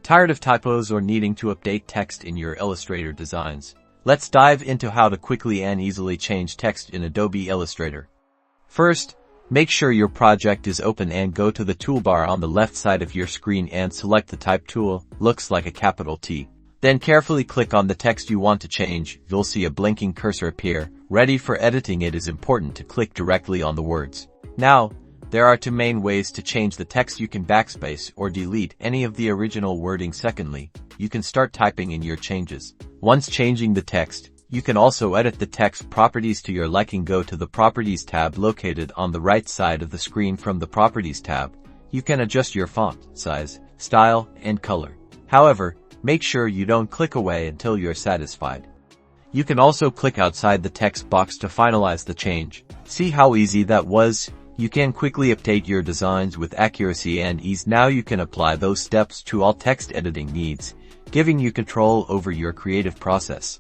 Tired of typos or needing to update text in your Illustrator designs? Let's dive into how to quickly and easily change text in Adobe Illustrator. First, make sure your project is open and go to the toolbar on the left side of your screen and select the Type tool, looks like a capital T. Then carefully click on the text you want to change. You'll see a blinking cursor appear. Ready for editing. It is important to click directly on the words. Now, there are two main ways to change the text. You can backspace or delete any of the original wording. Secondly, you can start typing in your changes. Once changing the text, you can also edit the text properties to your liking. Go to the Properties tab located on the right side of the screen. From the Properties tab, you can adjust your font size, style, and color. However, make sure you don't click away until you're satisfied. You can also click outside the text box to finalize the change. See how easy that was? You can quickly update your designs with accuracy and ease. Now you can apply those steps to all text editing needs, giving you control over your creative process.